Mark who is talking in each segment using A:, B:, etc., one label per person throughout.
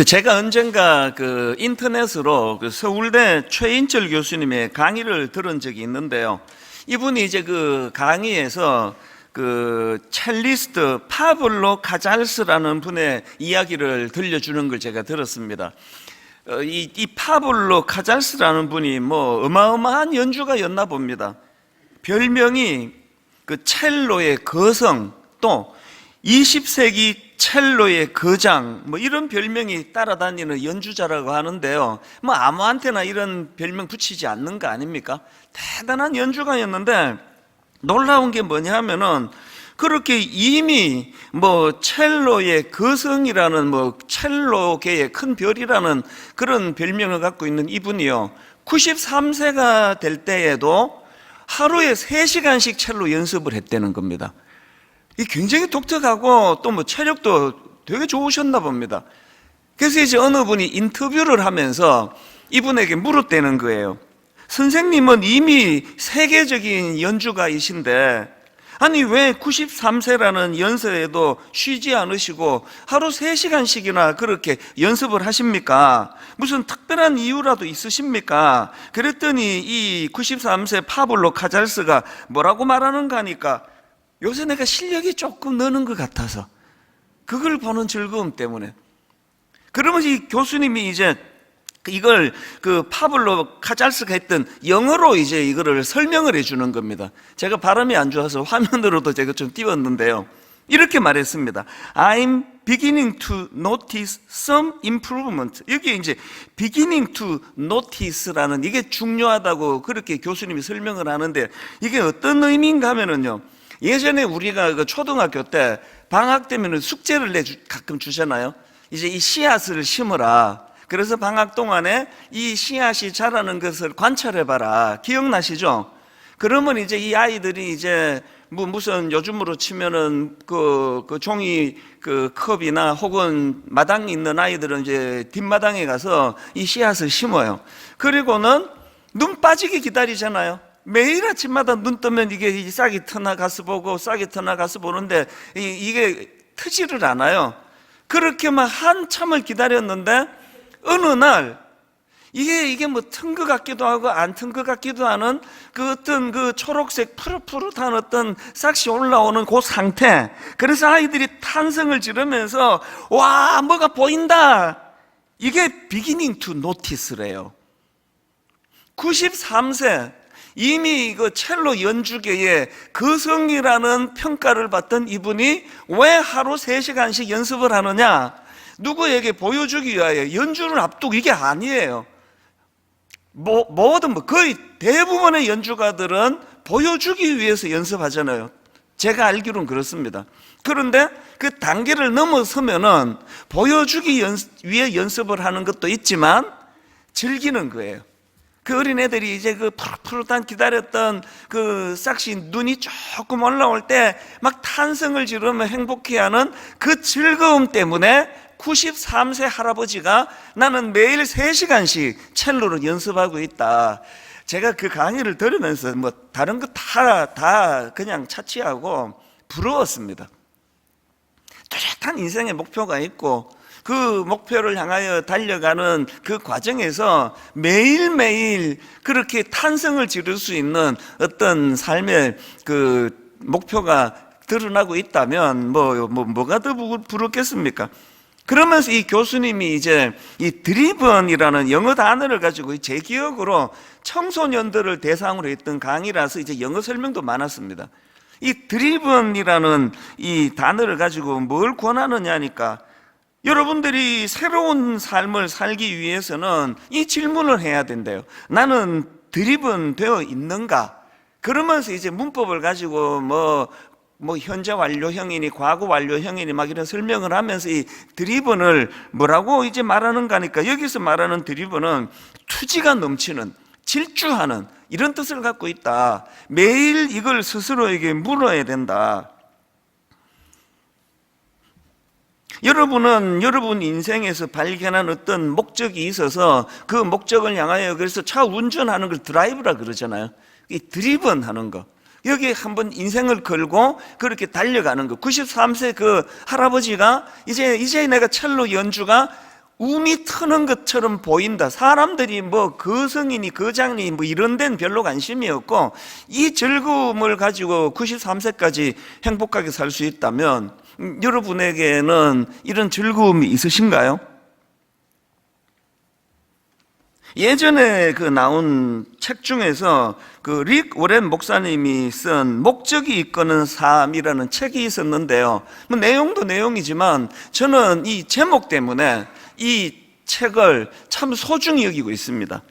A: 제가 언젠가 인터넷으로 서울대 최인철 교수님의 강의를 들은 적이 있는데요. 이분이 이제 강의에서 첼리스트 파블로 카잘스라는 분의 이야기를 들려주는 걸 제가 들었습니다. 이 파블로 카잘스라는 분이 어마어마한 연주가였나 봅니다. 별명이 첼로의 거성, 또 20세기 첼로의 거장, 이런 별명이 따라다니는 연주자라고 하는데요. 아무한테나 이런 별명 붙이지 않는 거 아닙니까? 대단한 연주가였는데 놀라운 게 뭐냐면은 그렇게 이미 첼로의 거성이라는 첼로계의 큰 별이라는 그런 별명을 갖고 있는 이분이요, 93세가 될 때에도 하루에 3시간씩 첼로 연습을 했다는 겁니다. 이 굉장히 독특하고 또 체력도 되게 좋으셨나 봅니다. 그래서 이제 어느 분이 인터뷰를 하면서 이분에게 물었다는 거예요. 선생님은 이미 세계적인 연주가이신데 아니 왜 93세라는 연세에도 쉬지 않으시고 하루 3시간씩이나 그렇게 연습을 하십니까? 무슨 특별한 이유라도 있으십니까? 그랬더니 이 93세 파블로 카잘스가 뭐라고 말하는가 하니까, 요새 내가 실력이 조금 느는 것 같아서, 그걸 보는 즐거움 때문에. 그러면서 이 교수님이 이제 이걸 파블로 카잘스가 했던 영어로 이제 이거를 설명을 해주는 겁니다. 제가 발음이 안 좋아서 화면으로도 제가 좀 띄웠는데요. 이렇게 말했습니다. I'm beginning to notice some improvement. 여기 이제 beginning to notice라는 이게 중요하다고 그렇게 교수님이 설명을 하는데, 이게 어떤 의미인가 하면은요, 예전에 우리가 초등학교 때 방학 되면 숙제를 가끔 주잖아요. 이제 이 씨앗을 심어라. 그래서 방학 동안에 이 씨앗이 자라는 것을 관찰해봐라. 기억나시죠? 그러면 이제 이 아이들이 이제 무슨 요즘으로 치면은 종이 컵이나 혹은 마당에 있는 아이들은 이제 뒷마당에 가서 이 씨앗을 심어요. 그리고는 눈 빠지게 기다리잖아요. 매일 아침마다 눈 뜨면 이게 싹이 트나 가서 보고 싹이 트나 가서 보는데 이게 트지를 않아요. 그렇게 한참을 기다렸는데 어느 날 이게 튼 것 같기도 하고 안 튼 것 같기도 하는 어떤 초록색 푸릇푸릇한 어떤 싹이 올라오는 그 상태. 그래서 아이들이 탄성을 지르면서 와, 뭐가 보인다. 이게 beginning to notice래요. 93세 이미 첼로 연주계의 거성이라는 평가를 받던 이분이 왜 하루 3시간씩 연습을 하느냐? 누구에게 보여주기 위하여 연주를 앞두고, 이게 아니에요. 거의 대부분의 연주가들은 보여주기 위해서 연습하잖아요. 제가 알기로는 그렇습니다. 그런데 그 단계를 넘어서면은 보여주기 위해 연습을 하는 것도 있지만 즐기는 거예요. 그 어린애들이 이제 푸릇푸릇한 기다렸던 싹시 눈이 조금 올라올 때 막 탄성을 지르며 행복해하는 그 즐거움 때문에 93세 할아버지가 나는 매일 3시간씩 첼로를 연습하고 있다. 제가 그 강의를 들으면서 다른 거 다 그냥 차치하고 부러웠습니다. 뚜렷한 인생의 목표가 있고 그 목표를 향하여 달려가는 그 과정에서 매일매일 그렇게 탄성을 지를 수 있는 어떤 삶의 목표가 드러나고 있다면 뭐가 더 부럽겠습니까? 그러면서 이 교수님이 이제 이 드리븐이라는 영어 단어를 가지고 제 기억으로 청소년들을 대상으로 했던 강의라서 이제 영어 설명도 많았습니다. 이 드리븐이라는 이 단어를 가지고 뭘 권하느냐 하니까, 여러분들이 새로운 삶을 살기 위해서는 이 질문을 해야 된대요. 나는 드리븐 되어 있는가? 그러면서 이제 문법을 가지고 현재 완료형이니 과거 완료형이니 막 이런 설명을 하면서 이 드리븐을 뭐라고 이제 말하는가 하니까, 여기서 말하는 드리븐은 투지가 넘치는, 질주하는 이런 뜻을 갖고 있다. 매일 이걸 스스로에게 물어야 된다. 여러분은 여러분 인생에서 발견한 어떤 목적이 있어서 그 목적을 향하여, 그래서 차 운전하는 걸 드라이브라 그러잖아요. 이 드리븐 하는 거. 여기에 한번 인생을 걸고 그렇게 달려가는 거. 93세 그 할아버지가 이제 내가 첼로 연주가 움이 트는 것처럼 보인다. 사람들이 뭐 거성이니 거장이니 뭐 이런 데는 별로 관심이 없고 이 즐거움을 가지고 93세까지 행복하게 살 수 있다면 여러분에게는 이런 즐거움이 있으신가요? 예전에 나온 책 중에서 릭 워렌 목사님이 쓴 목적이 이끄는 삶이라는 책이 있었는데요. 뭐 내용도 내용이지만 저는 이 제목 때문에 이 책을 참 소중히 여기고 있습니다.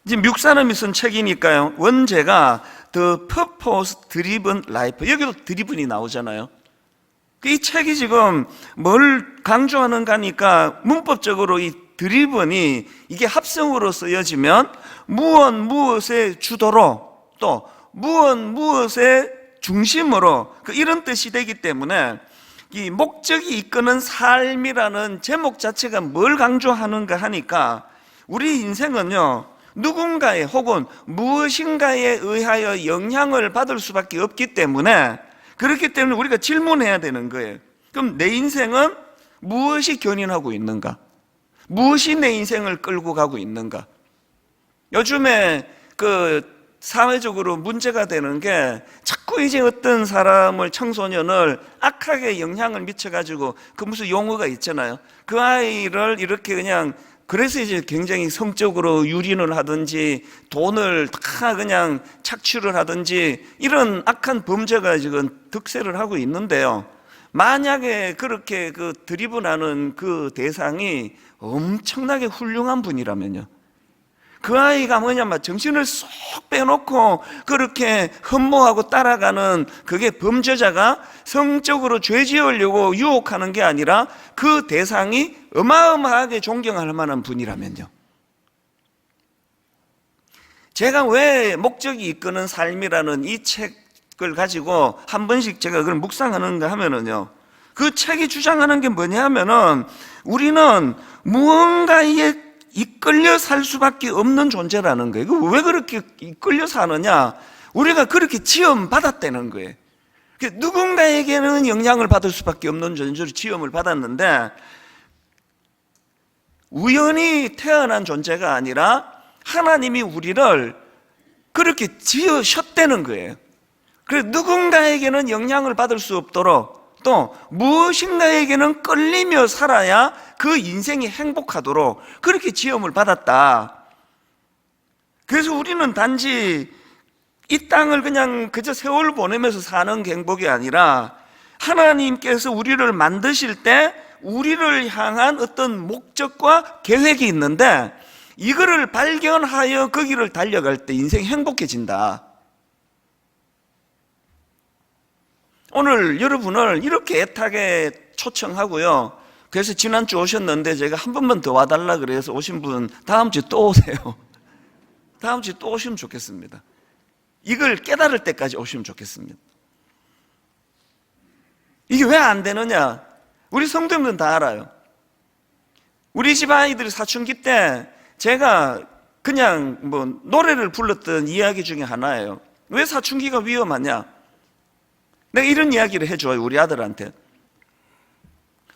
A: 이제 미국 사람이 쓴 책이니까요. 원제가 The Purpose Driven Life. 여기도 드리븐이 나오잖아요. 이 책이 지금 뭘 강조하는가 하니까 문법적으로 이 드리븐이 이게 합성으로 쓰여지면 무엇의 주도로 또 무엇의 중심으로 이런 뜻이 되기 때문에 이 목적이 이끄는 삶이라는 제목 자체가 뭘 강조하는가 하니까 우리 인생은요 누군가의 혹은 무엇인가에 의하여 영향을 받을 수밖에 없기 때문에 그렇기 때문에 우리가 질문해야 되는 거예요. 그럼 내 인생은 무엇이 견인하고 있는가? 무엇이 내 인생을 끌고 가고 있는가? 요즘에 사회적으로 문제가 되는 게 자꾸 이제 어떤 사람을 청소년을 악하게 영향을 미쳐가지고 무슨 용어가 있잖아요. 그 아이를 이렇게 그냥 그래서 이제 굉장히 성적으로 유린을 하든지 돈을 다 그냥 착취를 하든지 이런 악한 범죄가 지금 득세를 하고 있는데요. 만약에 그렇게 드리븐하는 대상이 엄청나게 훌륭한 분이라면요. 그 아이가 뭐냐면 정신을 쏙 빼놓고 그렇게 흠모하고 따라가는 그게 범죄자가 성적으로 죄 지으려고 유혹하는 게 아니라 그 대상이 어마어마하게 존경할 만한 분이라면요. 제가 왜 목적이 이끄는 삶이라는 이 책을 가지고 한 번씩 제가 그걸 묵상하는가 하면은요. 그 책이 주장하는 게 뭐냐 하면은 우리는 무언가에 이끌려 살 수밖에 없는 존재라는 거예요. 왜 그렇게 이끌려 사느냐? 우리가 그렇게 지음 받았다는 거예요. 누군가에게는 영향을 받을 수밖에 없는 존재로 지음을 받았는데 우연히 태어난 존재가 아니라 하나님이 우리를 그렇게 지으셨다는 거예요. 그래서 누군가에게는 영향을 받을 수 없도록 또 무엇인가에게는 끌리며 살아야 그 인생이 행복하도록 그렇게 지음을 받았다. 그래서 우리는 단지 이 땅을 그냥 그저 세월 보내면서 사는 행복이 아니라 하나님께서 우리를 만드실 때 우리를 향한 어떤 목적과 계획이 있는데 이거를 발견하여 거기를 달려갈 때 인생이 행복해진다. 오늘 여러분을 이렇게 애타게 초청하고요. 그래서 지난주 오셨는데 제가 한 번만 더 와달라 그래서 오신 분 다음 주에 또 오세요. 다음 주에 또 오시면 좋겠습니다. 이걸 깨달을 때까지 오시면 좋겠습니다. 이게 왜 안 되느냐? 우리 성도님들은 다 알아요. 우리 집 아이들이 사춘기 때 제가 그냥 노래를 불렀던 이야기 중에 하나예요. 왜 사춘기가 위험하냐? 내가 이런 이야기를 해줘요, 우리 아들한테.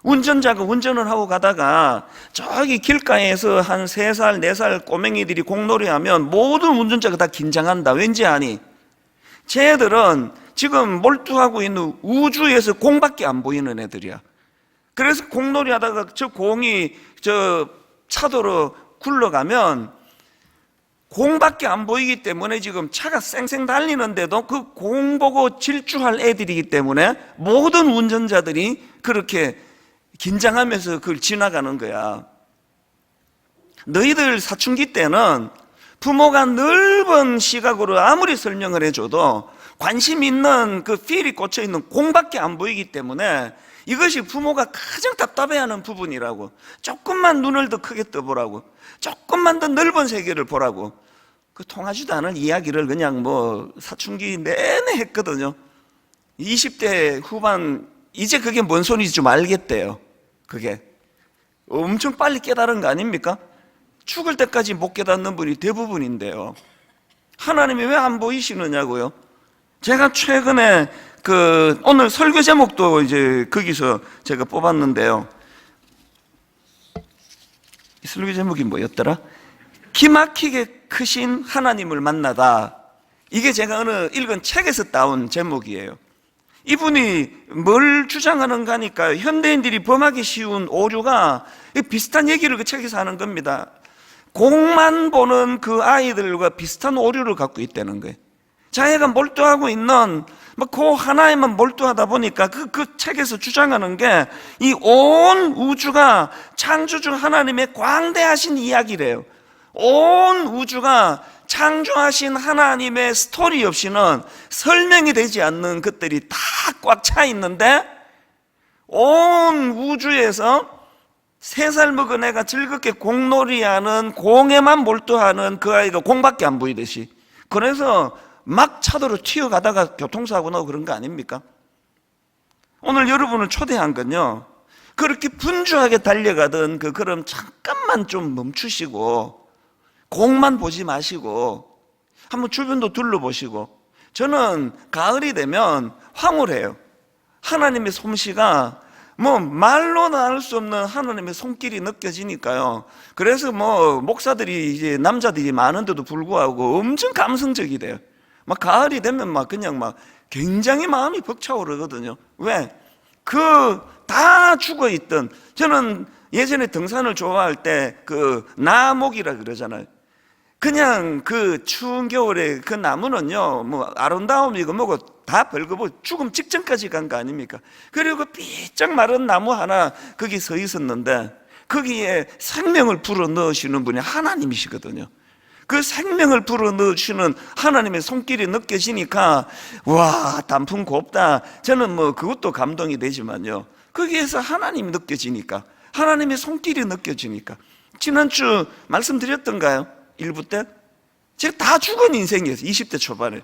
A: 운전자가 운전을 하고 가다가 저기 길가에서 한 3살, 4살 꼬맹이들이 공놀이하면 모든 운전자가 다 긴장한다. 왠지 아니? 쟤들은 지금 몰두하고 있는 우주에서 공밖에 안 보이는 애들이야. 그래서 공놀이 하다가 저 공이 저 차도로 굴러가면 공밖에 안 보이기 때문에 지금 차가 쌩쌩 달리는데도 그 공 보고 질주할 애들이기 때문에 모든 운전자들이 그렇게 긴장하면서 그걸 지나가는 거야. 너희들 사춘기 때는 부모가 넓은 시각으로 아무리 설명을 해줘도 관심 있는 그 필이 꽂혀있는 공밖에 안 보이기 때문에 이것이 부모가 가장 답답해하는 부분이라고. 조금만 눈을 더 크게 떠보라고, 조금만 더 넓은 세계를 보라고. 통하지도 않을 이야기를 그냥 사춘기 내내 했거든요. 20대 후반 이제 그게 뭔 소리인지 좀 알겠대요. 그게 엄청 빨리 깨달은 거 아닙니까? 죽을 때까지 못 깨닫는 분이 대부분인데요. 하나님이 왜 안 보이시느냐고요? 제가 최근에 오늘 설교 제목도 이제 거기서 제가 뽑았는데요. 이 설교 제목이 뭐였더라? 기막히게 크신 하나님을 만나다. 이게 제가 어느 읽은 책에서 따온 제목이에요. 이분이 뭘 주장하는가 하니까 현대인들이 범하기 쉬운 오류가 비슷한 얘기를 그 책에서 하는 겁니다. 공만 보는 그 아이들과 비슷한 오류를 갖고 있다는 거예요. 자기가 몰두하고 있는 그 하나에만 몰두하다 보니까 그 책에서 주장하는 게 이 온 우주가 창조주 하나님의 광대하신 이야기래요. 온 우주가 창조하신 하나님의 스토리 없이는 설명이 되지 않는 것들이 다 꽉 차 있는데, 온 우주에서 3살 먹은 애가 즐겁게 공놀이하는 공에만 몰두하는 그 아이가 공밖에 안 보이듯이, 그래서 막 차도로 튀어가다가 교통사고 나고 그런 거 아닙니까? 오늘 여러분을 초대한 건요, 그렇게 분주하게 달려가던 그럼 잠깐만 좀 멈추시고 공만 보지 마시고 한번 주변도 둘러보시고, 저는 가을이 되면 황홀해요. 하나님의 솜씨가 말로는 알 수 없는 하나님의 손길이 느껴지니까요. 그래서 목사들이 이제 남자들이 많은데도 불구하고 엄청 감성적이 돼요. 가을이 되면 그냥 굉장히 마음이 벅차오르거든요. 왜? 다 죽어 있던, 저는 예전에 등산을 좋아할 때 나목이라 그러잖아요. 그냥 추운 겨울에 그 나무는요, 아름다움이고 뭐고 다 벌거벗고 죽음 직전까지 간 거 아닙니까? 그리고 삐쩍 마른 나무 하나 거기 서 있었는데, 거기에 생명을 불어 넣으시는 분이 하나님이시거든요. 그 생명을 불어 넣으시는 하나님의 손길이 느껴지니까, 와, 단풍 곱다. 저는 그것도 감동이 되지만요, 거기에서 하나님이 느껴지니까, 하나님의 손길이 느껴지니까. 지난주 말씀드렸던가요? 일부 때? 제가 다 죽은 인생이었어요. 20대 초반에.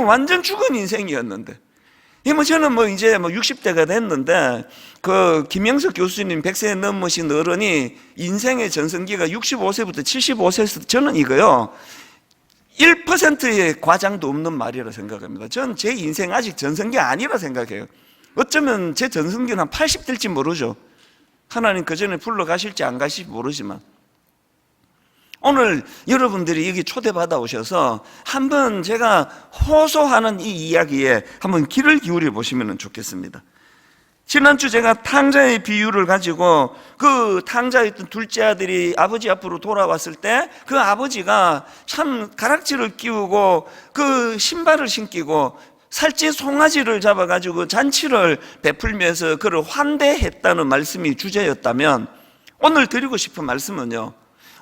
A: 완전 죽은 인생이었는데. 저는 이제 60대가 됐는데, 김영석 교수님 100세 넘으신 어른이 인생의 전성기가 65세부터 75세에서, 저는 이거요, 1%의 과장도 없는 말이라 생각합니다. 저는 제 인생 아직 전성기 아니라 생각해요. 어쩌면 제 전성기는 한 80 될지 모르죠. 하나님 그 전에 불러가실지 안 가실지 모르지만, 오늘 여러분들이 여기 초대받아 오셔서 한번 제가 호소하는 이 이야기에 한번 귀를 기울여 보시면 좋겠습니다. 지난주 제가 탕자의 비유를 가지고 탕자에 있던 둘째 아들이 아버지 앞으로 돌아왔을 때 그 아버지가 참 가락지를 끼우고 신발을 신기고 살찐 송아지를 잡아가지고 잔치를 베풀면서 그를 환대했다는 말씀이 주제였다면, 오늘 드리고 싶은 말씀은요,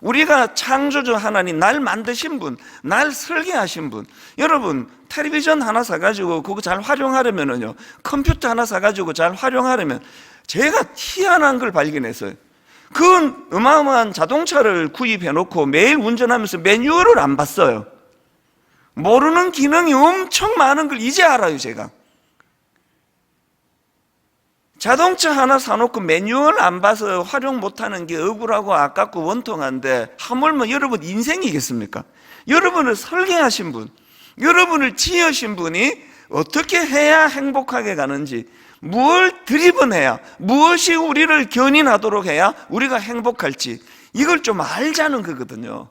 A: 우리가 창조주 하나님, 날 만드신 분, 날 설계하신 분, 여러분 텔레비전 하나 사가지고 그거 잘 활용하려면요, 컴퓨터 하나 사가지고 잘 활용하려면, 제가 희한한 걸 발견했어요. 어마어마한 자동차를 구입해놓고 매일 운전하면서 매뉴얼을 안 봤어요. 모르는 기능이 엄청 많은 걸 이제 알아요. 제가 자동차 하나 사놓고 매뉴얼 안 봐서 활용 못하는 게 억울하고 아깝고 원통한데, 하물며 여러분 인생이겠습니까? 여러분을 설계하신 분, 여러분을 지으신 분이 어떻게 해야 행복하게 가는지, 무엇을 드리븐해야, 무엇이 우리를 견인하도록 해야 우리가 행복할지, 이걸 좀 알자는 거거든요.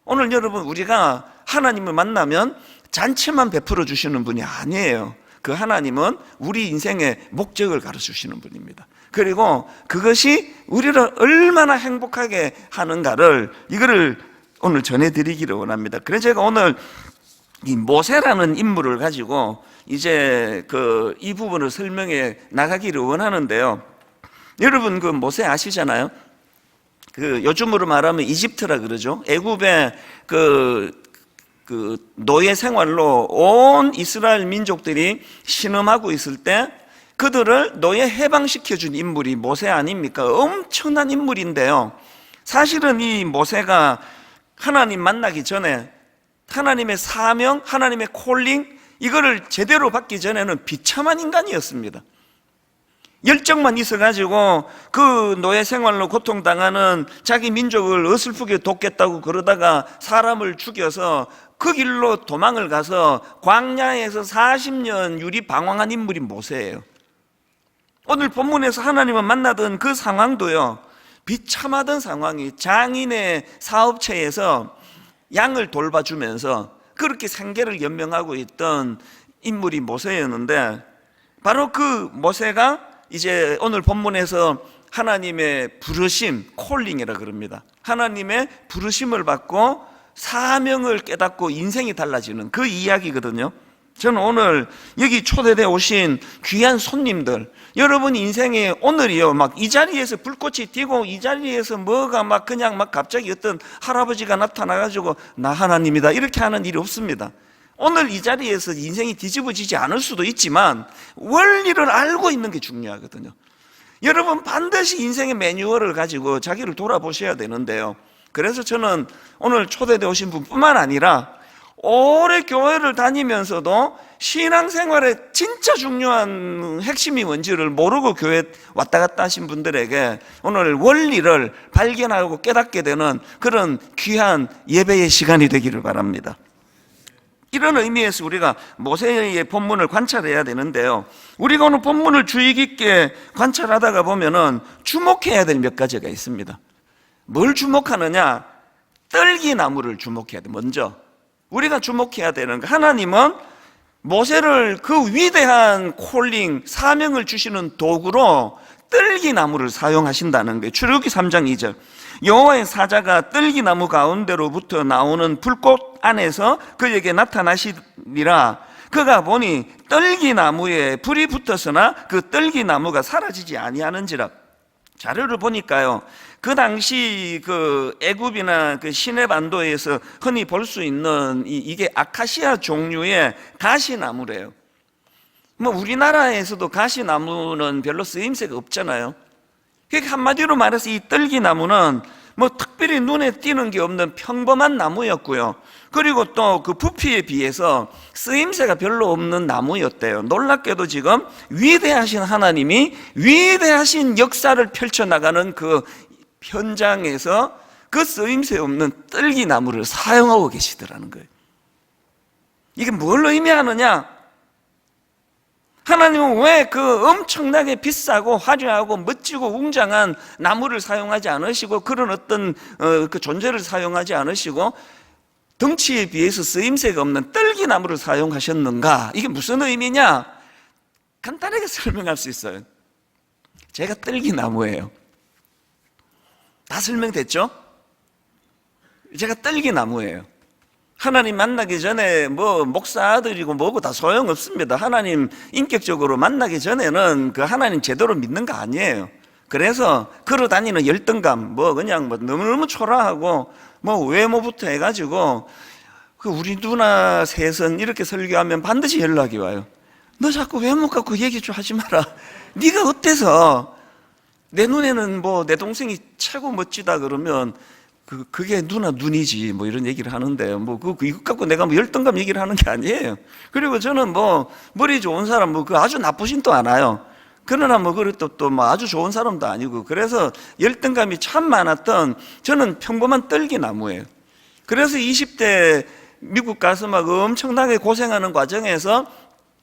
A: 오늘 여러분, 우리가 하나님을 만나면 잔치만 베풀어 주시는 분이 아니에요. 그 하나님은 우리 인생의 목적을 가르쳐주시는 분입니다. 그리고 그것이 우리를 얼마나 행복하게 하는가를, 이거를 오늘 전해드리기를 원합니다. 그래서 제가 오늘 이 모세라는 인물을 가지고 이제 이 부분을 설명해 나가기를 원하는데요. 여러분 모세 아시잖아요? 요즘으로 말하면 이집트라 그러죠. 애굽의 노예 생활로 온 이스라엘 민족들이 신음하고 있을 때 그들을 노예 해방시켜준 인물이 모세 아닙니까? 엄청난 인물인데요, 사실은 이 모세가 하나님 만나기 전에 하나님의 사명, 하나님의 콜링, 이거를 제대로 받기 전에는 비참한 인간이었습니다. 열정만 있어가지고 노예 생활로 고통당하는 자기 민족을 어설프게 돕겠다고 그러다가 사람을 죽여서 그 길로 도망을 가서 광야에서 40년 유리방황한 인물이 모세예요. 오늘 본문에서 하나님을 만나던 그 상황도요, 비참하던 상황이 장인의 사업체에서 양을 돌봐주면서 그렇게 생계를 연명하고 있던 인물이 모세였는데, 바로 그 모세가 이제 오늘 본문에서 하나님의 부르심, 콜링이라 그럽니다. 하나님의 부르심을 받고 사명을 깨닫고 인생이 달라지는 그 이야기거든요. 저는 오늘 여기 초대되어 오신 귀한 손님들, 여러분 인생에 오늘이요, 막 이 자리에서 불꽃이 튀고 이 자리에서 뭐가 막 그냥 막 갑자기 어떤 할아버지가 나타나가지고 나 하나님이다 이렇게 하는 일이 없습니다. 오늘 이 자리에서 인생이 뒤집어지지 않을 수도 있지만 원리를 알고 있는 게 중요하거든요. 여러분 반드시 인생의 매뉴얼을 가지고 자기를 돌아보셔야 되는데요. 그래서 저는 오늘 초대되어 오신 분뿐만 아니라 오래 교회를 다니면서도 신앙생활에 진짜 중요한 핵심이 뭔지를 모르고 교회 왔다 갔다 하신 분들에게 오늘 원리를 발견하고 깨닫게 되는 그런 귀한 예배의 시간이 되기를 바랍니다. 이런 의미에서 우리가 모세의 본문을 관찰해야 되는데요, 우리가 오늘 본문을 주의 깊게 관찰하다가 보면은 주목해야 될 몇 가지가 있습니다. 뭘 주목하느냐? 떨기나무를 주목해야 돼. 먼저 우리가 주목해야 되는 거, 하나님은 모세를 그 위대한 콜링, 사명을 주시는 도구로 떨기나무를 사용하신다는 거예요. 출애굽기 3장 2절, 여호와의 사자가 떨기나무 가운데로부터 나오는 불꽃 안에서 그에게 나타나시니라. 그가 보니 떨기나무에 불이 붙었으나 그 떨기나무가 사라지지 아니하는지라. 자료를 보니까요, 그 당시 그 애굽이나 그 시내 반도에서 흔히 볼 수 있는 이게 아카시아 종류의 가시나무래요. 뭐 우리나라에서도 가시나무는 별로 쓰임새가 없잖아요. 그러니까 한마디로 말해서 이 떨기나무는 뭐 특별히 눈에 띄는 게 없는 평범한 나무였고요. 그리고 또 그 부피에 비해서 쓰임새가 별로 없는 나무였대요. 놀랍게도 지금 위대하신 하나님이 위대하신 역사를 펼쳐나가는 그 현장에서 그 쓰임새 없는 떨기나무를 사용하고 계시더라는 거예요. 이게 뭘 의미하느냐? 하나님은 왜 그 엄청나게 비싸고 화려하고 멋지고 웅장한 나무를 사용하지 않으시고 그런 어떤 그 존재를 사용하지 않으시고 덩치에 비해서 쓰임새가 없는 떨기나무를 사용하셨는가? 이게 무슨 의미냐? 간단하게 설명할 수 있어요. 제가 떨기나무예요. 다 설명됐죠? 제가 떨기나무예요. 하나님 만나기 전에 뭐 목사 아들이고 뭐고 다 소용없습니다. 하나님 인격적으로 만나기 전에는 그 하나님 제대로 믿는 거 아니에요. 그래서 걸어다니는 열등감, 뭐 그냥 뭐 너무너무 초라하고 뭐 외모부터 해가지고 그 우리 누나 셋은 이렇게 설교하면 반드시 연락이 와요. 너 자꾸 외모 갖고 얘기 좀 하지 마라. 네가 어때서? 내 눈에는 뭐 내 동생이 최고 멋지다 그러면 그게 누나 눈이지 뭐 이런 얘기를 하는데 뭐 이것 갖고 내가 뭐 열등감 얘기를 하는 게 아니에요. 그리고 저는 뭐 머리 좋은 사람 뭐 그 아주 나쁘진도 않아요. 그러나 뭐 그래도 또 뭐 아주 좋은 사람도 아니고, 그래서 열등감이 참 많았던 저는 평범한 떨기나무예요. 그래서 20대 미국 가서 막 엄청나게 고생하는 과정에서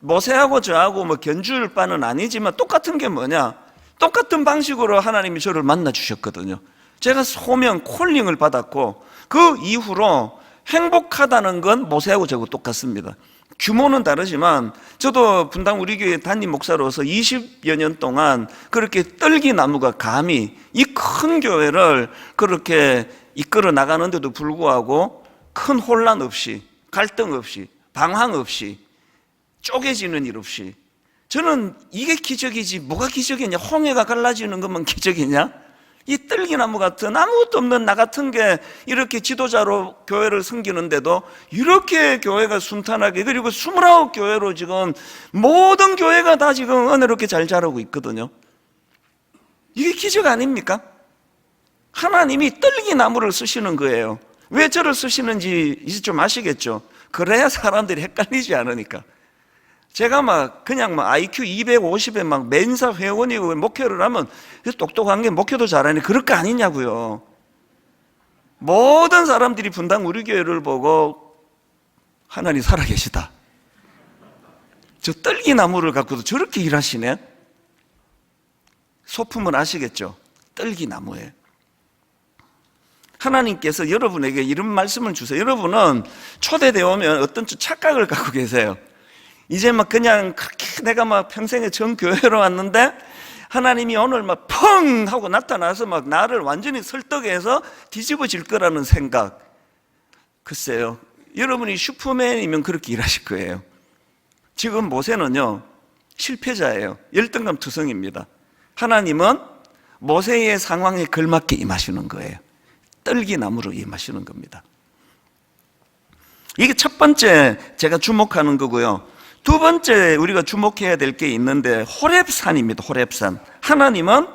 A: 모세하고 저하고 뭐 견줄 바는 아니지만 똑같은 게 뭐냐? 똑같은 방식으로 하나님이 저를 만나 주셨거든요. 제가 소명, 콜링을 받았고 그 이후로 행복하다는 건 모세하고 저하고 똑같습니다. 규모는 다르지만 저도 분당 우리 교회 담임 목사로서 20여 년 동안 그렇게 떨기나무가 감히 이 큰 교회를 그렇게 이끌어 나가는데도 불구하고 큰 혼란 없이, 갈등 없이, 방황 없이, 쪼개지는 일 없이, 저는 이게 기적이지 뭐가 기적이냐? 홍해가 갈라지는 것만 기적이냐? 이 떨기나무 같은 아무것도 없는 나 같은 게 이렇게 지도자로 교회를 섬기는데도 이렇게 교회가 순탄하게, 그리고 29교회로 지금 모든 교회가 다 지금 은혜롭게 잘 자라고 있거든요. 이게 기적 아닙니까? 하나님이 떨기나무를 쓰시는 거예요. 왜 저를 쓰시는지 이제 좀 아시겠죠? 그래야 사람들이 헷갈리지 않으니까. 제가 막 그냥 막 IQ 250에 막 멘사 회원이고 목회를 하면 똑똑한 게 목회도 잘하니 그럴 거 아니냐고요. 모든 사람들이 분당 우리 교회를 보고 하나님 살아계시다. 저 떨기나무를 갖고도 저렇게 일하시네. 소품은 아시겠죠? 떨기나무예요. 하나님께서 여러분에게 이런 말씀을 주세요. 여러분은 초대되어 오면 어떤 착각을 갖고 계세요. 이제 막 그냥 그렇게 내가 막 평생에 정교회로 왔는데 하나님이 오늘 막 펑 하고 나타나서 막 나를 완전히 설득해서 뒤집어질 거라는 생각. 글쎄요, 여러분이 슈퍼맨이면 그렇게 일하실 거예요. 지금 모세는요 실패자예요. 열등감 투성입니다. 하나님은 모세의 상황에 걸맞게 임하시는 거예요. 떨기나무로 임하시는 겁니다. 이게 첫 번째 제가 주목하는 거고요. 두 번째 우리가 주목해야 될 게 있는데 호렙산입니다. 호렙산. 하나님은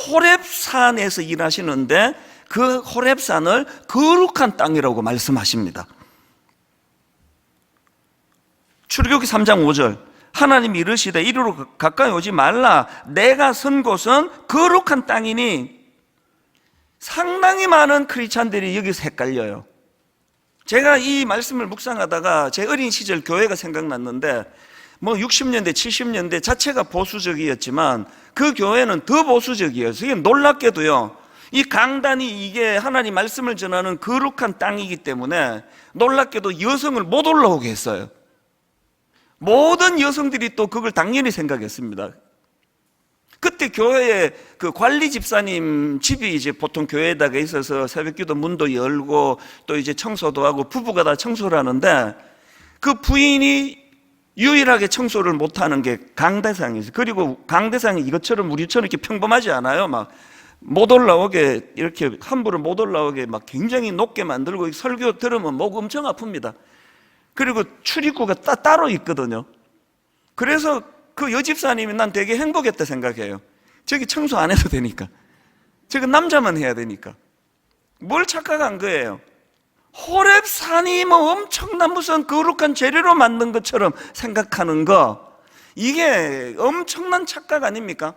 A: 호렙산에서 일하시는데 그 호렙산을 거룩한 땅이라고 말씀하십니다. 출애굽기 3장 5절 하나님이 이르시되 이리로 가까이 오지 말라. 내가 선 곳은 거룩한 땅이니. 상당히 많은 크리스찬들이 여기서 헷갈려요. 제가 이 말씀을 묵상하다가 제 어린 시절 교회가 생각났는데 60년대 70년대 자체가 보수적이었지만 그 교회는 더 보수적이었어요. 놀랍게도요, 이 강단이 이게 하나님 말씀을 전하는 거룩한 땅이기 때문에 놀랍게도 여성을 못 올라오게 했어요. 모든 여성들이 또 그걸 당연히 생각했습니다. 그때 교회에 그 관리 집사님 집이 이제 보통 교회에다가 있어서 새벽기도 문도 열고 또 이제 청소도 하고 부부가 다 청소를 하는데 그 부인이 유일하게 청소를 못하는 게 강대상이죠. 그리고 강대상이 이것처럼 우리처럼 이렇게 평범하지 않아요. 막 못 올라오게 이렇게 함부로 못 올라오게 막 굉장히 높게 만들고 설교 들으면 목 엄청 아픕니다. 그리고 출입구가 따로 있거든요. 그래서 그 여집사님이 난 되게 행복했다 생각해요. 저기 청소 안 해도 되니까. 저기 남자만 해야 되니까. 뭘 착각한 거예요? 호렙산이 뭐 엄청난 무슨 거룩한 재료로 만든 것처럼 생각하는 거, 이게 엄청난 착각 아닙니까?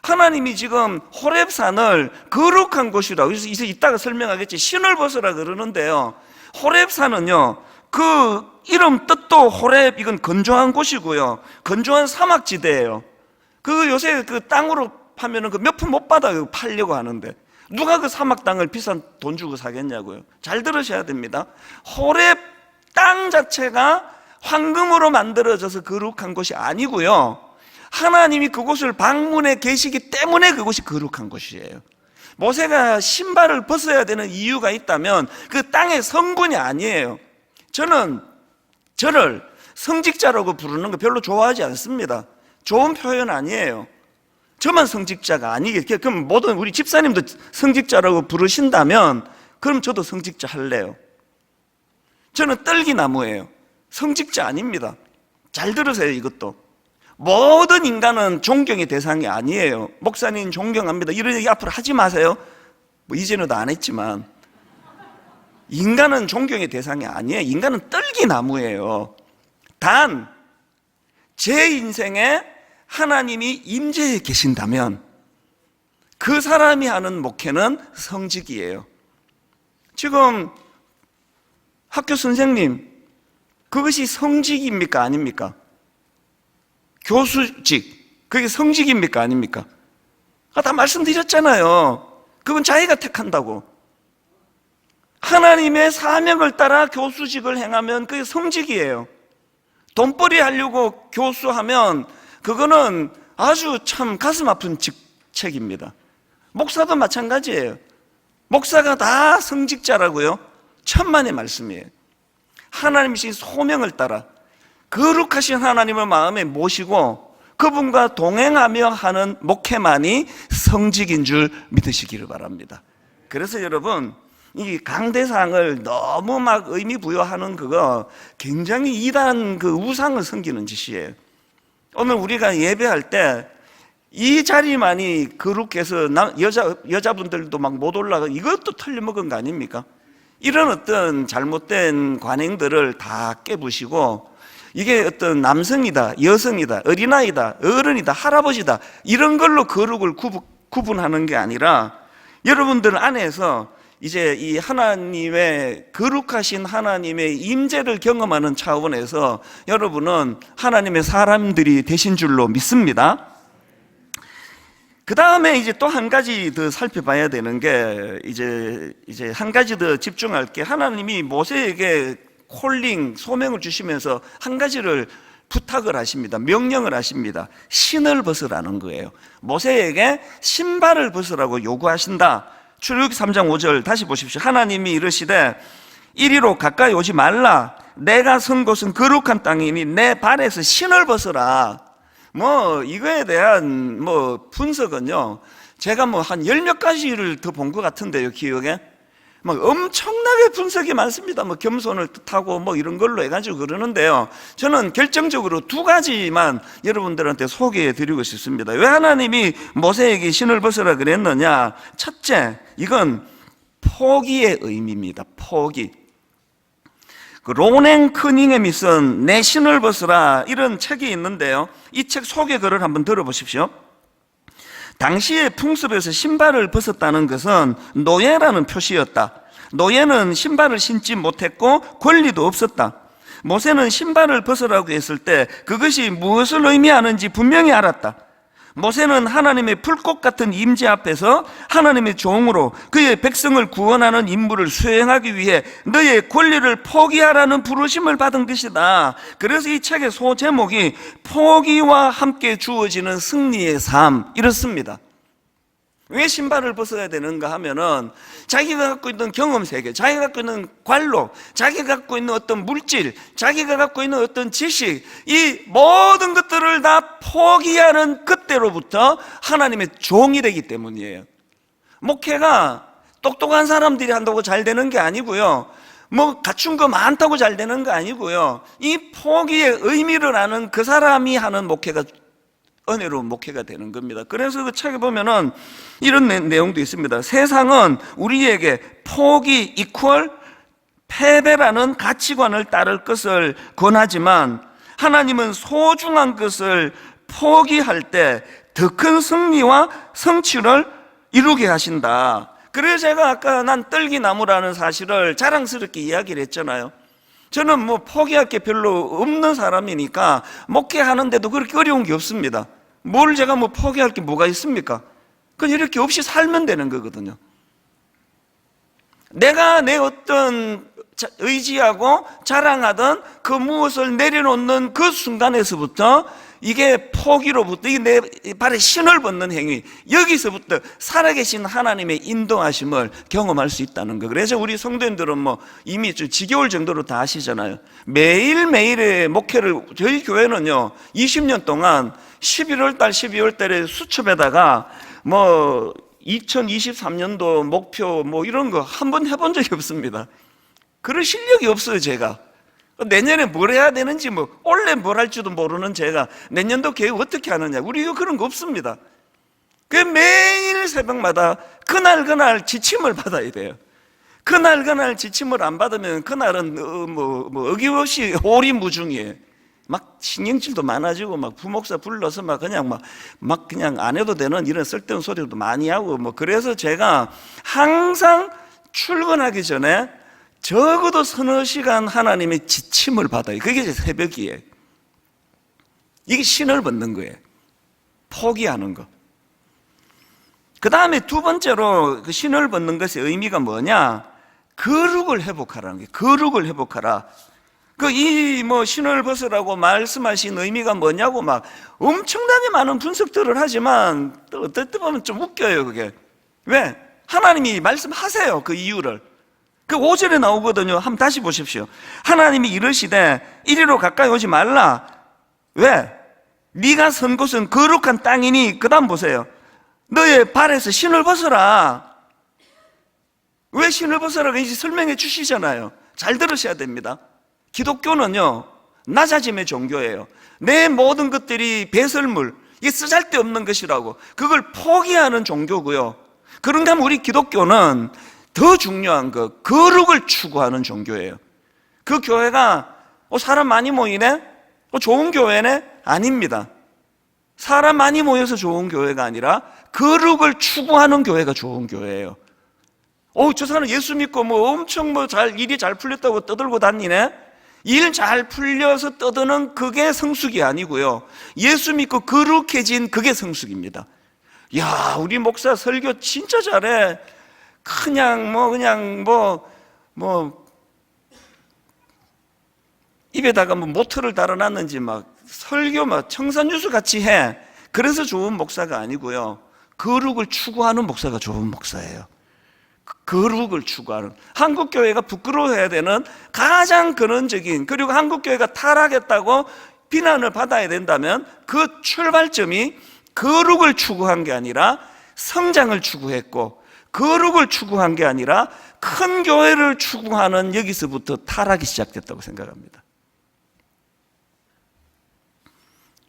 A: 하나님이 지금 호렙산을 거룩한 곳이라고, 그래서 이따가 설명하겠지, 신을 벗으라 그러는데요, 호렙산은요 그 이름 뜻도 호렙, 이건 건조한 곳이고요, 건조한 사막지대예요. 그 요새 그 땅으로 파면은 그 몇 푼 못 받아요. 팔려고 하는데 누가 그 사막 땅을 비싼 돈 주고 사겠냐고요. 잘 들으셔야 됩니다. 호렙 땅 자체가 황금으로 만들어져서 거룩한 곳이 아니고요, 하나님이 그곳을 방문해 계시기 때문에 그곳이 거룩한 곳이에요. 모세가 신발을 벗어야 되는 이유가 있다면 그 땅의 성분이 아니에요. 저는 저를 성직자라고 부르는 거 별로 좋아하지 않습니다. 좋은 표현 아니에요. 저만 성직자가 아니겠, 그럼 모든 우리 집사님도 성직자라고 부르신다면 그럼 저도 성직자 할래요. 저는 떨기나무예요. 성직자 아닙니다. 잘 들으세요. 이것도 모든 인간은 존경의 대상이 아니에요. 목사님 존경합니다 이런 얘기 앞으로 하지 마세요. 뭐 이제는 안 했지만 인간은 존경의 대상이 아니에요. 인간은 떨기나무예요. 단 제 인생에 하나님이 임재해 계신다면 그 사람이 하는 목회는 성직이에요. 지금 학교 선생님, 그것이 성직입니까 아닙니까? 교수직, 그게 성직입니까 아닙니까? 다 말씀드렸잖아요. 그건 자기가 택한다고. 하나님의 사명을 따라 교수직을 행하면 그게 성직이에요. 돈벌이 하려고 교수하면 그거는 아주 참 가슴 아픈 직책입니다. 목사도 마찬가지예요. 목사가 다 성직자라고요? 천만의 말씀이에요. 하나님이신 소명을 따라 거룩하신 하나님을 마음에 모시고 그분과 동행하며 하는 목회만이 성직인 줄 믿으시기를 바랍니다. 그래서 여러분, 이 강대상을 너무 막 의미 부여하는 그거 굉장히 이단 그 우상을 섬기는 짓이에요. 오늘 우리가 예배할 때 이 자리만이 거룩해서 여자분들도 막 못 올라가, 이것도 틀려먹은 거 아닙니까? 이런 어떤 잘못된 관행들을 다 깨부시고 이게 어떤 남성이다, 여성이다, 어린아이다, 어른이다, 할아버지다 이런 걸로 거룩을 구분하는 게 아니라 여러분들 안에서 이제 이 하나님의 거룩하신 하나님의 임재를 경험하는 차원에서 여러분은 하나님의 사람들이 되신 줄로 믿습니다. 그 다음에 이제 또 한 가지 더 살펴봐야 되는 게 이제 한 가지 더 집중할 게, 하나님이 모세에게 소명을 주시면서 한 가지를 부탁을 하십니다. 명령을 하십니다. 신을 벗으라는 거예요. 모세에게 신발을 벗으라고 요구하신다. 출애굽기 3장 5절 다시 보십시오. 하나님이 이르시되 이리로 가까이 오지 말라. 내가 선 곳은 거룩한 땅이니 내 발에서 신을 벗으라. 이거에 대한 분석은요, 제가 한 10몇 가지를 더 본 것 같은데요, 기억에. 엄청나게 분석이 많습니다. 겸손을 뜻하고 이런 걸로 해가지고 그러는데요, 저는 결정적으로 두 가지만 여러분들한테 소개해 드리고 싶습니다. 왜 하나님이 모세에게 신을 벗으라 그랬느냐? 첫째, 이건 포기의 의미입니다. 포기. 로냉 커닝햄이 쓴 내 신을 벗으라, 이런 책이 있는데요, 이 책 소개글을 한번 들어보십시오. 당시의 풍습에서 신발을 벗었다는 것은 노예라는 표시였다. 노예는 신발을 신지 못했고 권리도 없었다. 모세는 신발을 벗으라고 했을 때 그것이 무엇을 의미하는지 분명히 알았다. 모세는 하나님의 불꽃 같은 임재 앞에서 하나님의 종으로 그의 백성을 구원하는 임무를 수행하기 위해 너의 권리를 포기하라는 부르심을 받은 것이다. 그래서 이 책의 소제목이 포기와 함께 주어지는 승리의 삶, 이렇습니다. 왜 신발을 벗어야 되는가 하면은 자기가 갖고 있는 경험 세계, 자기가 갖고 있는 관로, 자기가 갖고 있는 어떤 물질, 자기가 갖고 있는 어떤 지식, 이 모든 것들을 다 포기하는 그때로부터 하나님의 종이 되기 때문이에요. 목회가 똑똑한 사람들이 한다고 잘 되는 게 아니고요, 갖춘 거 많다고 잘 되는 거 아니고요, 이 포기의 의미를 아는 그 사람이 하는 목회가 은혜로운 목회가 되는 겁니다. 그래서 그 책에 보면은 이런 내용도 있습니다. 세상은 우리에게 포기 이퀄 패배라는 가치관을 따를 것을 권하지만 하나님은 소중한 것을 포기할 때 더 큰 승리와 성취를 이루게 하신다. 그래서 제가 아까 난 떨기나무라는 사실을 자랑스럽게 이야기를 했잖아요. 저는 포기할 게 별로 없는 사람이니까 목회하는데도 그렇게 어려운 게 없습니다. 뭘 제가 포기할 게 뭐가 있습니까? 그냥 이렇게 없이 살면 되는 거거든요. 내가 내 어떤 의지하고 자랑하던 그 무엇을 내려놓는 그 순간에서부터 이게 포기로부터 이게 내 발에 신을 벗는 행위, 여기서부터 살아계신 하나님의 인도하심을 경험할 수 있다는 거. 그래서 우리 성도님들은 이미 좀 지겨울 정도로 다 아시잖아요. 매일매일의 목회를, 저희 교회는요 20년 동안 11월 달 12월 달에 수첩에다가 2023년도 목표 이런 거 한 번 해본 적이 없습니다. 그럴 실력이 없어요. 제가 내년에 뭘 해야 되는지 올해 뭘 할지도 모르는 제가 내년도 계획 어떻게 하느냐, 우리 이거 그런 거 없습니다. 그 매일 새벽마다 그날 지침을 받아야 돼요. 그날 지침을 안 받으면 그날은 어김없이 오리무중이에요. 신경질도 많아지고 부목사 불러서 그냥 안 해도 되는 이런 쓸데없는 소리도 많이 하고 그래서 제가 항상 출근하기 전에 적어도 서너 시간 하나님의 지침을 받아요. 그게 이제 새벽이에요. 이게 신을 벗는 거예요. 포기하는 거. 그 다음에 두 번째로 그 신을 벗는 것의 의미가 뭐냐? 거룩을 회복하라는 거예요. 거룩을 회복하라. 신을 벗으라고 말씀하신 의미가 뭐냐고 엄청나게 많은 분석들을 하지만 또 어떨 때 보면 좀 웃겨요, 그게. 왜? 하나님이 말씀하세요, 그 이유를. 그 5절에 나오거든요. 한번 다시 보십시오. 하나님이 이르시되 이리로 가까이 오지 말라. 왜? 네가 선 곳은 거룩한 땅이니, 그 다음 보세요. 너의 발에서 신을 벗어라. 왜 신을 벗으라고 이제 설명해 주시잖아요. 잘 들으셔야 됩니다. 기독교는요 낮아짐의 종교예요. 내 모든 것들이 배설물, 이게 쓰잘데없는 것이라고 그걸 포기하는 종교고요. 그런가 하면 우리 기독교는 더 중요한 거, 거룩을 추구하는 종교예요. 그 교회가 사람 많이 모이네? 좋은 교회네? 아닙니다. 사람 많이 모여서 좋은 교회가 아니라 거룩을 추구하는 교회가 좋은 교회예요. 저 사람 예수 믿고 엄청 일이 잘 풀렸다고 떠들고 다니네? 일 잘 풀려서 떠드는 그게 성숙이 아니고요, 예수 믿고 거룩해진 그게 성숙입니다. 야, 우리 목사 설교 진짜 잘해. 그냥 입에다가 모터를 달아놨는지 막 설교 막 청산유수 같이 해. 그래서 좋은 목사가 아니고요, 거룩을 추구하는 목사가 좋은 목사예요. 거룩을 추구하는, 한국교회가 부끄러워해야 되는 가장 근원적인, 그리고 한국교회가 타락했다고 비난을 받아야 된다면 그 출발점이 거룩을 추구한 게 아니라 성장을 추구했고, 거룩을 추구한 게 아니라 큰 교회를 추구하는 여기서부터 타락이 시작됐다고 생각합니다.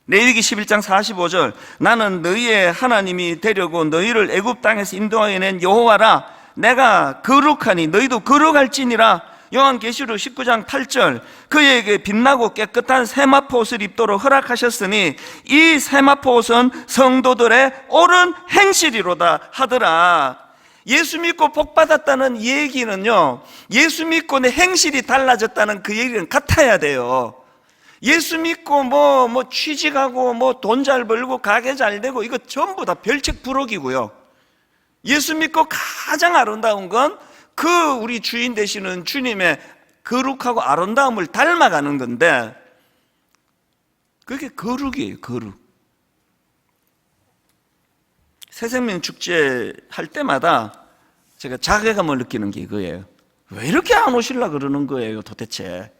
A: 레위기 11장 45절, 나는 너희의 하나님이 되려고 너희를 애굽 땅에서 인도하여 낸 여호와라. 내가 거룩하니 너희도 거룩할지니라. 요한계시록 19장 8절, 그에게 빛나고 깨끗한 세마포 옷을 입도록 허락하셨으니 이 세마포 옷은 성도들의 옳은 행실이로다 하더라. 예수 믿고 복 받았다는 얘기는요, 예수 믿고 내 행실이 달라졌다는 그 얘기는 같아야 돼요. 예수 믿고 취직하고 돈 잘 벌고 가게 잘 되고 이거 전부 다 별책부록이고요. 예수 믿고 가장 아름다운 건 그 우리 주인 되시는 주님의 거룩하고 아름다움을 닮아가는 건데, 그게 거룩이에요. 거룩. 새생명 축제 할 때마다 제가 자괴감을 느끼는 게 이거예요. 왜 이렇게 안 오시려고 그러는 거예요 도대체.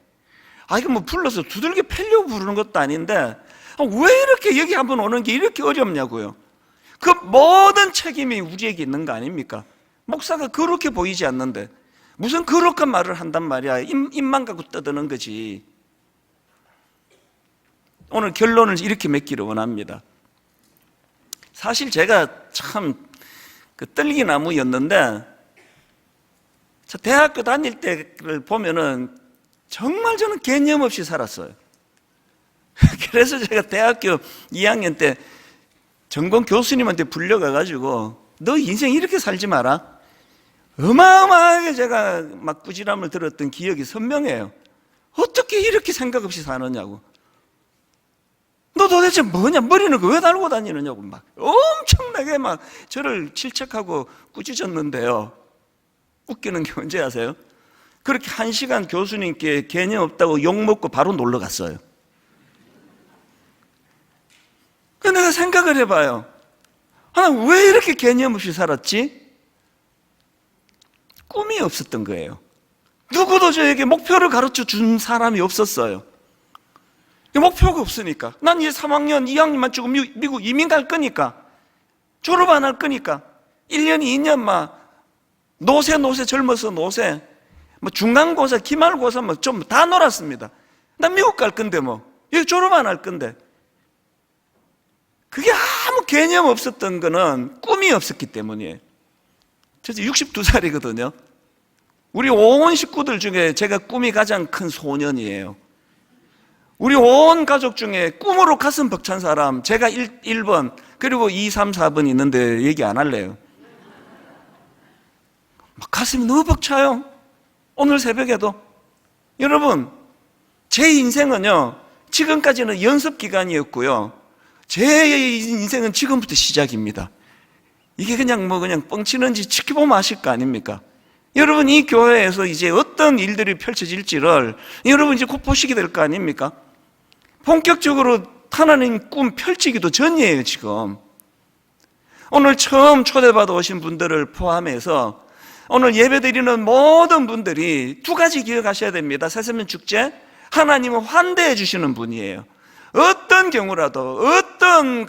A: 이거 불러서 두들겨 패려고 부르는 것도 아닌데 왜 이렇게 여기 한번 오는 게 이렇게 어렵냐고요. 그 모든 책임이 우리에게 있는 거 아닙니까? 목사가 그렇게 보이지 않는데 무슨 거룩한 말을 한단 말이야. 입만 갖고 떠드는 거지. 오늘 결론을 이렇게 맺기를 원합니다. 사실 제가 참 떨기나무였는데, 대학교 다닐 때를 보면은 정말 저는 개념 없이 살았어요. 그래서 제가 대학교 2학년 때 전공 교수님한테 불려가가지고 너 인생 이렇게 살지 마라. 어마어마하게 제가 막 꾸지람을 들었던 기억이 선명해요. 어떻게 이렇게 생각 없이 사느냐고. 너 도대체 뭐냐? 머리는 왜 달고 다니느냐고 막 엄청나게 막 저를 질책하고 꾸짖었는데요. 웃기는 게 뭔지 아세요? 그렇게 1시간 교수님께 개념 없다고 욕먹고 바로 놀러 갔어요. 그래서 내가 생각을 해봐요. 왜 이렇게 개념 없이 살았지? 꿈이 없었던 거예요. 누구도 저에게 목표를 가르쳐 준 사람이 없었어요. 목표가 없으니까. 난 이제 3학년, 2학년만 주고 미국 이민 갈 거니까, 졸업 안 할 거니까 1년, 2년 노세 젊어서 노세, 중간고사, 기말고사 좀 다 놀았습니다. 난 미국 갈 건데 여기 졸업 안 할 건데. 그게 아무 개념 없었던 거는 꿈이 없었기 때문이에요. 저 62살이거든요. 우리 온 식구들 중에 제가 꿈이 가장 큰 소년이에요. 우리 온 가족 중에 꿈으로 가슴 벅찬 사람 제가 1번, 그리고 2, 3, 4번 있는데 얘기 안 할래요. 가슴이 너무 벅차요. 오늘 새벽에도. 여러분, 제 인생은요, 지금까지는 연습 기간이었고요, 제 인생은 지금부터 시작입니다. 이게 그냥 뻥치는지 지켜보면 아실 거 아닙니까? 여러분, 이 교회에서 이제 어떤 일들이 펼쳐질지를 여러분 이제 곧 보시게 될 거 아닙니까? 본격적으로 하나님 꿈 펼치기도 전이에요. 지금 오늘 처음 초대받아 오신 분들을 포함해서 오늘 예배드리는 모든 분들이 두 가지 기억하셔야 됩니다. 새생명 축제, 하나님은 환대해 주시는 분이에요. 어떤 경우라도, 어떤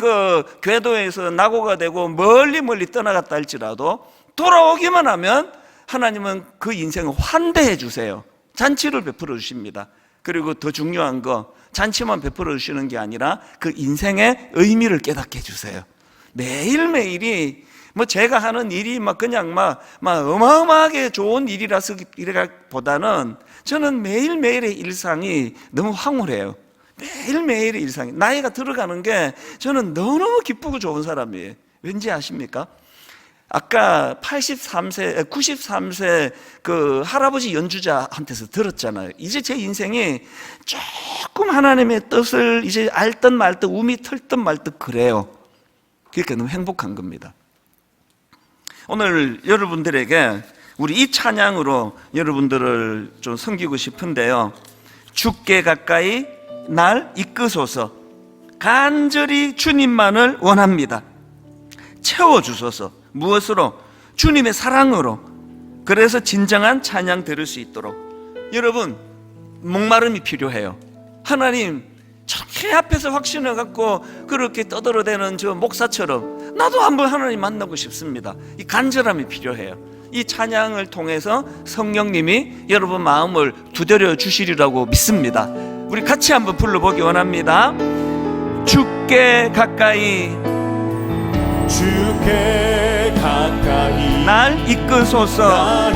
A: 궤도에서 낙오가 되고 멀리 떠나갔다 할지라도 돌아오기만 하면 하나님은 그 인생을 환대해 주세요. 잔치를 베풀어 주십니다. 그리고 더 중요한 거, 잔치만 베풀어 주시는 게 아니라 그 인생의 의미를 깨닫게 해주세요. 매일매일이 제가 하는 일이 그냥 어마어마하게 좋은 일이라기보다는 저는 매일매일의 일상이 너무 황홀해요. 매일매일의 일상이, 나이가 들어가는 게 저는 너무너무 기쁘고 좋은 사람이에요. 왠지 아십니까? 아까 93세 그 할아버지 연주자한테서 들었잖아요. 이제 제 인생이 조금 하나님의 뜻을 이제 알듯 말듯, 우미 털듯 말듯 그래요. 그러니까 너무 행복한 겁니다. 오늘 여러분들에게 우리 이 찬양으로 여러분들을 좀 섬기고 싶은데요. 주께 가까이 날 이끄소서. 간절히 주님만을 원합니다. 채워주소서. 무엇으로? 주님의 사랑으로. 그래서 진정한 찬양 들을 수 있도록. 여러분, 목마름이 필요해요. 하나님, 저렇게 앞에서 확신을 갖고 그렇게 떠들어대는 저 목사처럼 나도 한번 하나님 만나고 싶습니다. 이 간절함이 필요해요. 이 찬양을 통해서 성령님이 여러분 마음을 두드려 주시리라고 믿습니다. 우리 같이 한번 불러보기 원합니다. 주께 가까이,
B: 주께 가까이
A: 날 이끄소서.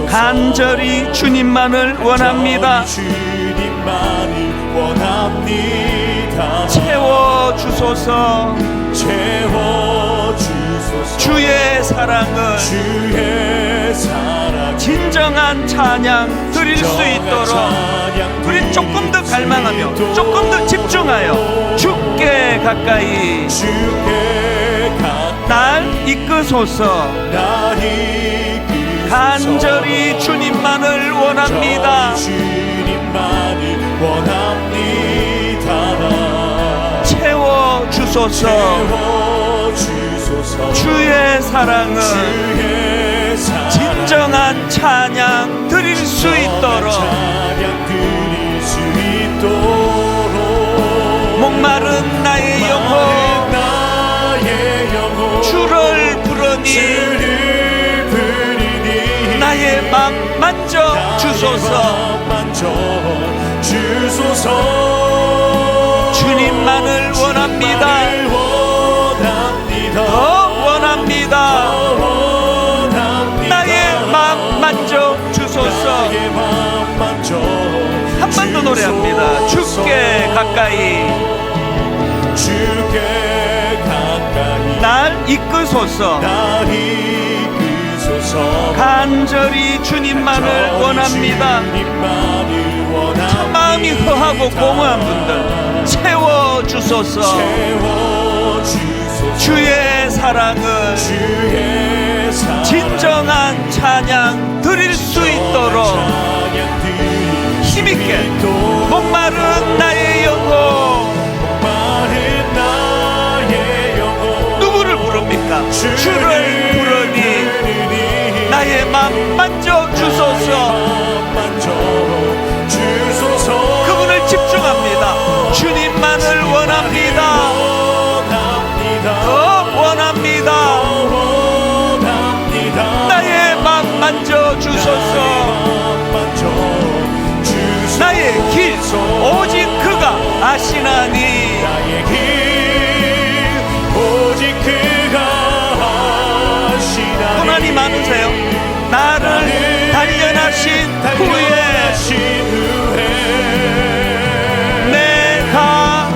A: 간절히 주님만을 원합니다.
B: 주님만을 원합니다.
A: 채워주소서.
B: 채워주소서.
A: 주의 사랑을 진정한 찬양 드릴 수 있도록 우리 조금 더 갈망하며 조금 더 집중하여 주께 가까이 날 이끄소서. 간절히 주님만을 원합니다. 채워주소서. 주의 사랑을 진정한 찬양 드릴 수 있도록 목마른 나의 영혼 주를 부르니 나의 맘 만져 주소서. 주님만을 원합니다. 더 원합니다. 나의 맘 만져 주소서. 한 번 더 노래합니다. 주께 가까이 날 이끄소서. 간절히 주님만을 원합니다. 참 마음이 허하고 공허한 분들 채워주소서. 주의 사랑을 진정한 찬양 드릴 수 있도록 힘있게 목마른 나의 영혼 누구를 부릅니까? 주를 부르니 나의 맘 만져 주소서. 그분을 집중합니다. 주님만을 원합니다. 더 원합니다. 나의 맘 만져 주소서. 나의 길 오직 그가 아시나니. 고난이 많으세요? 나를 단련하신 후에 내가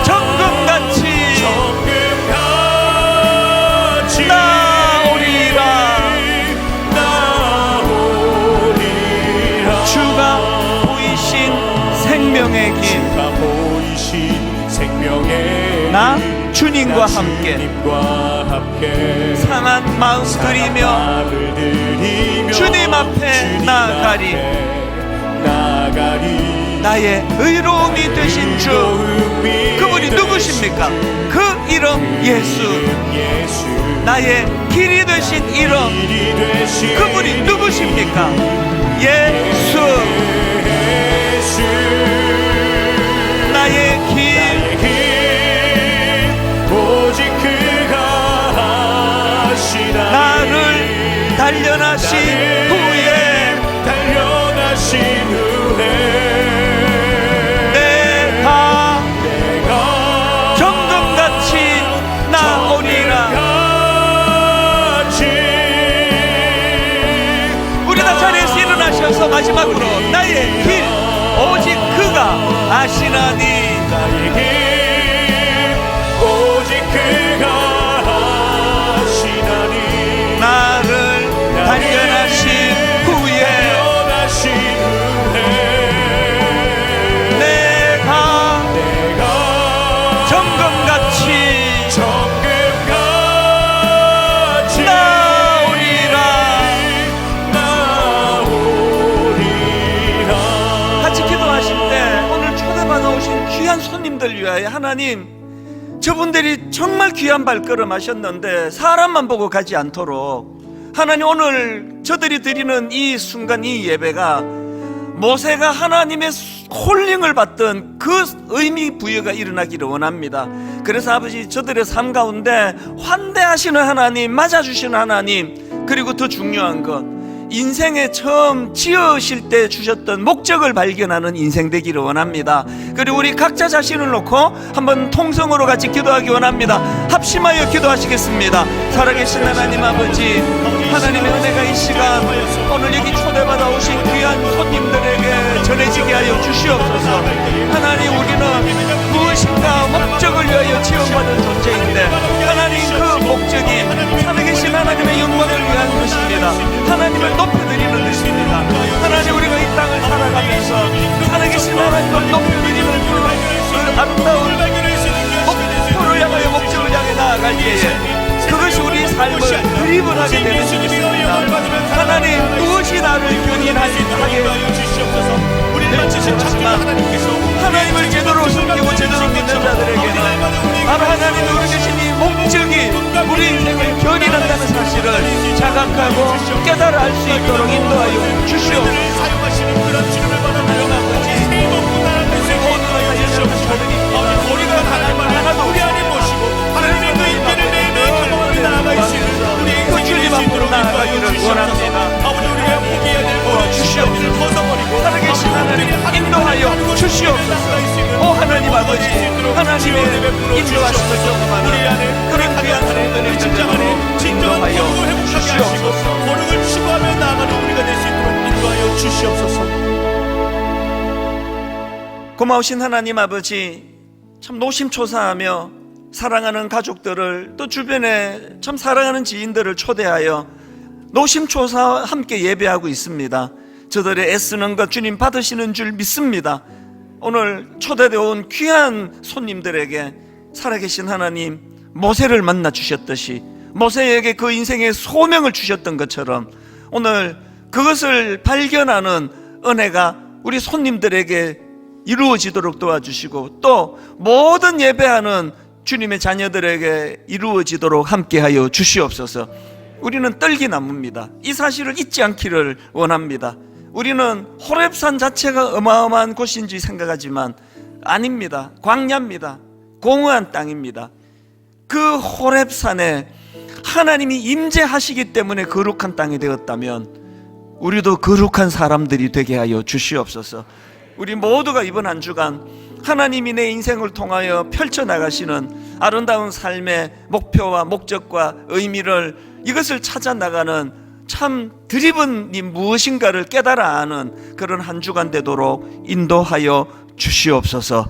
A: 정금같이 나오리라. 주가 보이신 생명의 길 나 주님과 함께 상한 마음 드리며 주님 앞에 나아가리. 나의 의로움이 되신 주, 그분이 누구십니까? 그 이름 예수. 나의 길이 되신 이름, 그분이 누구십니까? 예수. 나의 길
B: 오직 그가 하시나니.
A: 나를 단련하신 후에 내가 정금같이 나오리라. 우리 다 자리에서 일어나셔서 마지막으로 나의 길 오직 그가 아시나니.
B: 나의 길 오직 그가 하시나니.
A: 나를 단련하신 후에 내가 정금같이
B: 정금같이 나오리라.
A: 같이 기도하실 때 오늘 초대받아 오신 귀한 손님들 위하여 하나님, 저분들이 정말 귀한 발걸음 하셨는데 사람만 보고 가지 않도록 하나님, 오늘 저들이 드리는 이 순간, 이 예배가 모세가 하나님의 콜링을 받던 그 의미 부여가 일어나기를 원합니다. 그래서 아버지, 저들의 삶 가운데 환대하시는 하나님, 맞아주시는 하나님, 그리고 더 중요한 것, 인생에 처음 지으실 때 주셨던 목적을 발견하는 인생 되기를 원합니다. 그리고 우리 각자 자신을 놓고 한번 통성으로 같이 기도하기 원합니다. 합심하여 기도하시겠습니다. 살아계신 하나님 아버지, 하나님의 은혜가 이 시간 오늘 여기 초대받아 오신 귀한 손님들에게 전해지게 하여 주시옵소서. 하나님, 우리는 무엇인가 목적을 위하여 지원받은 존재인데 하나님, 그 목적이 살아계신 하나님의 영광을 위한 것입니다. 하나님을 높여드리는 것입니다. 하나님, 우리가 이 땅을 살아가면서 살아계신 하나님을 높여드리는 그 아름다운 목표를 향하여, 목적을 향해 나아갈 때에 그것이 우리 삶을 드립을 하게 되는 것입니다. 하나님, 무엇이 나를 견인하게 하나님을 제대로 숨기고 제대로 믿는 자들에게는 바로 하나님이 우리 계신 이 목적이 우리 인생을 견인한다는 사실을 자각하고 깨달아 알 수 있도록 인도하여 주시옵소서. 우리가 하나님을 하나도 우리 안에 모시고 하나님의 그 인기를 매일매일 나아가 있으는 그 주님 앞으로 나아가기를 원합니다. 아버지, 우리가 포기해야 될 것을 주시옵소서. 벗어버리고 살아계신 하나님 인도하여 주시옵소서. 오 하나님 아버지, 하나님의 인도하심을 경험하는 그런 귀한 사람들을 인도하여 주시옵소서.
B: 고르를 추구하며 나아가는 우리가 될 수 있도록 인도하여 주시옵소서.
A: 고마우신 하나님 아버지, 참 노심초사하며 사랑하는 가족들을, 또 주변에 참 사랑하는 지인들을 초대하여 노심초사 함께 예배하고 있습니다. 저들의 애쓰는 것 주님 받으시는 줄 믿습니다. 오늘 초대되어 온 귀한 손님들에게 살아계신 하나님, 모세를 만나 주셨듯이 모세에게 그 인생의 소명을 주셨던 것처럼 오늘 그것을 발견하는 은혜가 우리 손님들에게 이루어지도록 도와주시고, 또 모든 예배하는 주님의 자녀들에게 이루어지도록 함께하여 주시옵소서. 우리는 떨기나무입니다. 이 사실을 잊지 않기를 원합니다. 우리는 호렙산 자체가 어마어마한 곳인지 생각하지만 아닙니다. 광야입니다. 공허한 땅입니다. 그 호렙산에 하나님이 임재하시기 때문에 거룩한 땅이 되었다면 우리도 거룩한 사람들이 되게 하여 주시옵소서. 우리 모두가 이번 한 주간 하나님이 내 인생을 통하여 펼쳐나가시는 아름다운 삶의 목표와 목적과 의미를, 이것을 찾아 나가는 참 드리븐 무엇인가를 깨달아 아는 그런 한 주간 되도록 인도하여 주시옵소서.